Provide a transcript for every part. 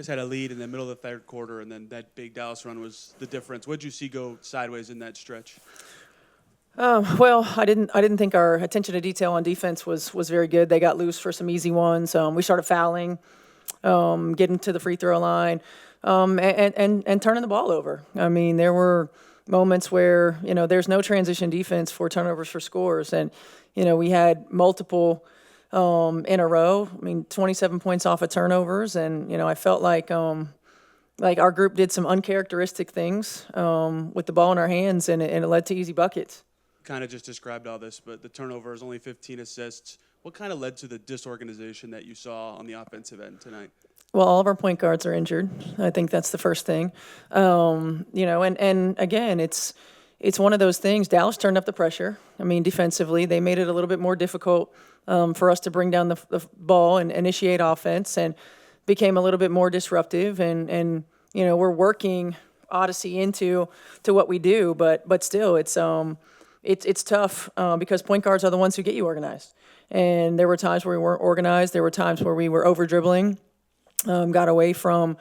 guys had a lead in the middle of the third quarter, and then that big Dallas run was the difference. What did you see go sideways in that stretch? Well, I didn't think our attention to detail on defense was very good. They got loose for some easy ones. We started fouling, getting to the free throw line, and turning the ball over. I mean, there were moments where, there's no transition defense for turnovers for scores. And, we had multiple in a row. I mean, 27 points off of turnovers. And, I felt like our group did some uncharacteristic things with the ball in our hands, and it led to easy buckets. Kind of just described all this, but the turnovers, only 15 assists. What kind of led to the disorganization that you saw on the offensive end tonight? Well, all of our point guards are injured. I think that's the first thing. And again, it's one of those things. Dallas turned up the pressure. I mean, defensively, they made it a little bit more difficult for us to bring down the ball and initiate offense, and became a little bit more disruptive. And we're working Odyssey into what we do, but still, it's tough because point guards are the ones who get you organized. And there were times where we weren't organized. There were times where we were over-dribbling, got away from,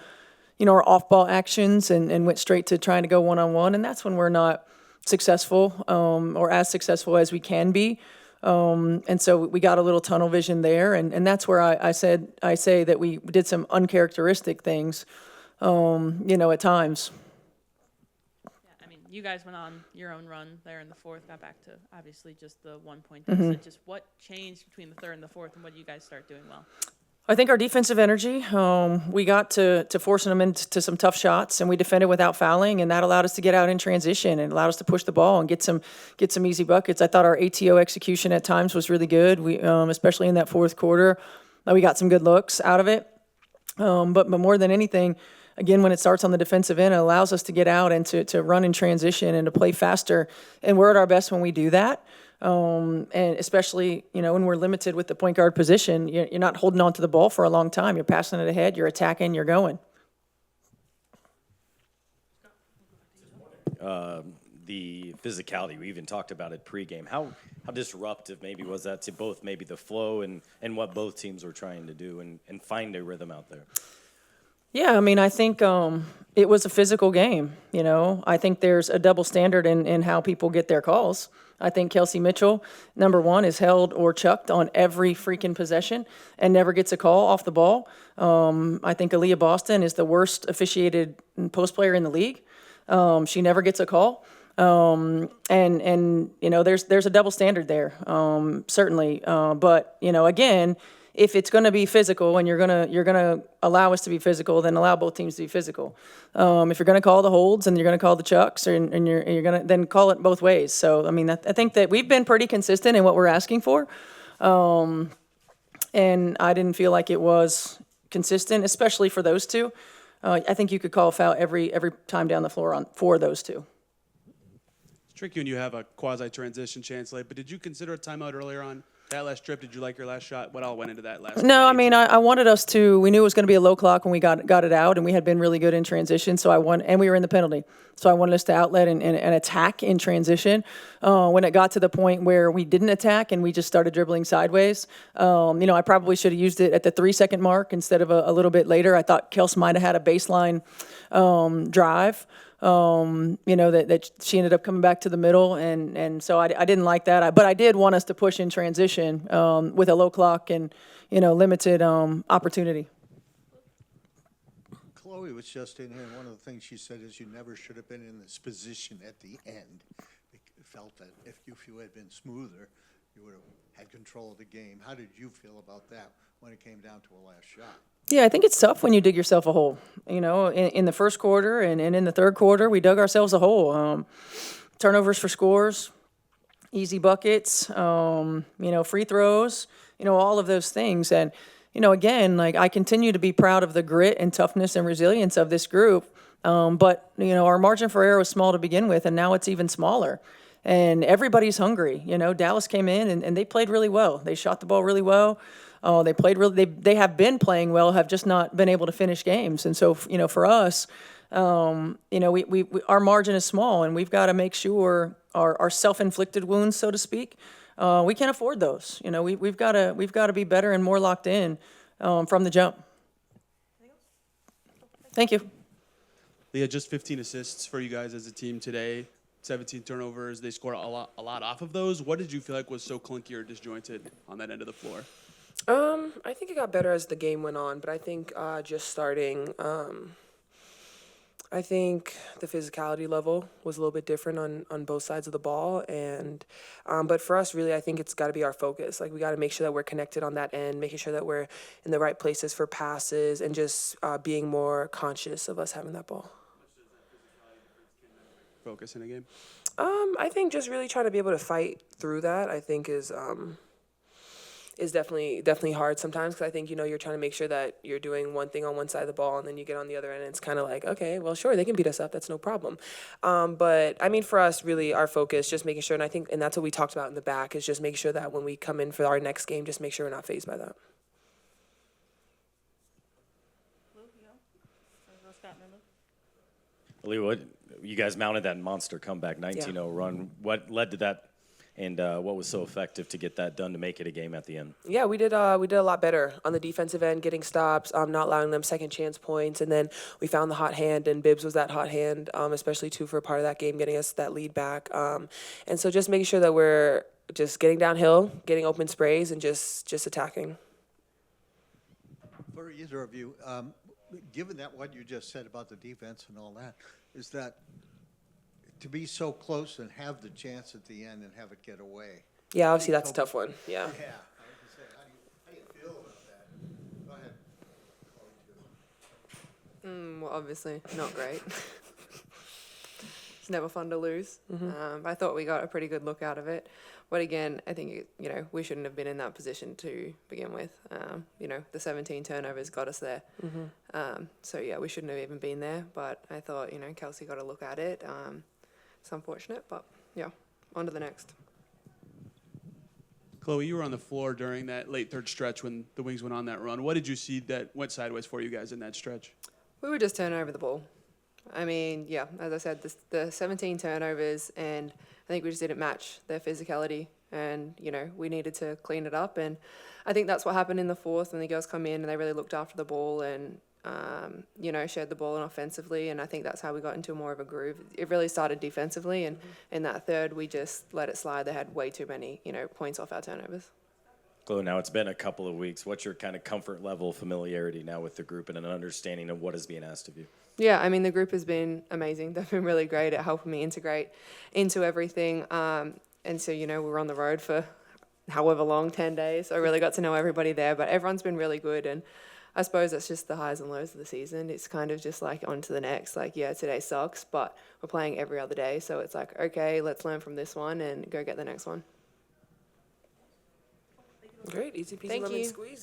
our off-ball actions and went straight to trying to go one-on-one. And that's when we're not successful or as successful as we can be. And so we got a little tunnel vision there. And that's where I say that we did some uncharacteristic things, at times. You guys went on your own run there in the fourth, got back to obviously just the 1 point deficit. Just what changed between the third and the fourth, and what did you guys start doing well? I think our defensive energy, we got to forcing them into some tough shots, and we defended without fouling, and that allowed us to get out in transition and allowed us to push the ball and get some easy buckets. I thought our ATO execution at times was really good. We, especially in that fourth quarter, we got some good looks out of it. But more than anything, again, when it starts on the defensive end, it allows us to get out and to run in transition and to play faster. And we're at our best when we do that. And especially, when we're limited with the point guard position, you're not holding on to the ball for a long time. You're passing it ahead, you're attacking, you're going. The physicality, we even talked about it pregame. How disruptive maybe was that to both maybe the flow and what both teams were trying to do and find a rhythm out there? Yeah, I mean, I think it was a physical game, I think there's a double standard in how people get their calls. I think Kelsey Mitchell, number one, is held or chucked on every freaking possession and never gets a call off the ball. I think Aliyah Boston is the worst officiated post player in the league. She never gets a call. And there's a double standard there, certainly. But, again, if it's going to be physical and you're gonna allow us to be physical, then allow both teams to be physical. If you're going to call the holds and you're going to call the chucks, and you're going to then call it both ways. So I mean, I think that we've been pretty consistent in what we're asking for, and I didn't feel like it was consistent, especially for those two. I think you could call a foul every time down the floor for those two. It's tricky when you have a quasi-transition chance late, but did you consider a timeout earlier on? That last trip, did you like your last shot? What all went into that last? No, I mean, I wanted us to. We knew it was going to be a low clock when we got it out, and we had been really good in transition. So and we were in the penalty. So I wanted us to outlet and attack in transition. When it got to the point where we didn't attack and we just started dribbling sideways, I probably should have used it at the 3-second mark instead of a little bit later. I thought Kels might have had a baseline drive. That she ended up coming back to the middle, and so I didn't like that. But I did want us to push in transition with a low clock and, limited opportunity. Chloe was just in here, and one of the things she said is you never should have been in this position at the end. It felt that if you had been smoother, you would have had control of the game. How did you feel about that when it came down to a last shot? Yeah, I think it's tough when you dig yourself a hole. In the first quarter and in the third quarter, we dug ourselves a hole. Turnovers for scores, easy buckets, free throws, all of those things. And, again, I continue to be proud of the grit and toughness and resilience of this group. But, our margin for error was small to begin with, and now it's even smaller. And everybody's hungry. Dallas came in and they played really well. They shot the ball really well. They played really. They have been playing well, have just not been able to finish games. And so, for us, we our margin is small, and we've got to make sure our self-inflicted wounds, so to speak, we can't afford those. We've got to be better and more locked in from the jump. Thank you. Leah, just 15 assists for you guys as a team today, 17 turnovers. They scored a lot off of those. What did you feel like was so clunky or disjointed on that end of the floor? I think it got better as the game went on, but I think just starting, I think the physicality level was a little bit different on both sides of the ball, and but for us, really, I think it's got to be our focus. Like we got to make sure that we're connected on that end, making sure that we're in the right places for passes, and just being more conscious of us having that ball. Focus in a game? I think just really trying to be able to fight through that, I think is definitely hard sometimes, because I think, you're trying to make sure that you're doing one thing on one side of the ball and then you get on the other end and it's kind of like, okay, well, sure, they can beat us up. That's no problem. But I mean, for us, really our focus, just making sure, and that's what we talked about in the back, is just make sure that when we come in for our next game, just make sure we're not fazed by that. Lee, what you guys mounted that monster comeback, 19-0 run. What led to that, and what was so effective to get that done to make it a game at the end? Yeah, we did a lot better on the defensive end, getting stops, not allowing them second chance points, and then we found the hot hand, and Bibbs was that hot hand, especially too for a part of that game, getting us that lead back. And so just making sure that we're just getting downhill, getting open sprays, and just attacking. For either of you, given that what you just said about the defense and all that, is that to be so close and have the chance at the end and have it get away? Yeah, obviously that's a tough one. Yeah. Yeah, I was gonna say, how do you feel about that? Go ahead. Well, obviously not great. It's never fun to lose. I thought we got a pretty good look out of it. But again, I think, we shouldn't have been in that position to begin with. The 17 turnovers got us there. So, yeah, we shouldn't have even been there. But I thought, Kelsey got a look at it. It's unfortunate, but, yeah, on to the next. Chloe, you were on the floor during that late third stretch when the Wings went on that run. What did you see that went sideways for you guys in that stretch? We were just turning over the ball. I mean, yeah, as I said, the 17 turnovers, and I think we just didn't match their physicality, and, we needed to clean it up, and I think that's what happened in the fourth when the girls come in and they really looked after the ball and, shared the ball in offensively, and I think that's how we got into more of a groove. It really started defensively, and in that third, we just let it slide. They had way too many, points off our turnovers. Chloe, now it's been a couple of weeks. What's your kind of comfort level, familiarity now with the group and an understanding of what is being asked of you? Yeah, I mean, the group has been amazing. They've been really great at helping me integrate into everything. And so, we were on the road for however long, 10 days. So I really got to know everybody there. But everyone's been really good. And I suppose that's just the highs and lows of the season. It's kind of just like on to the next. Like, yeah, today sucks, but we're playing every other day. So it's like, okay, let's learn from this one and go get the next one. Great, easy peasy Thank lemon you. squeeze.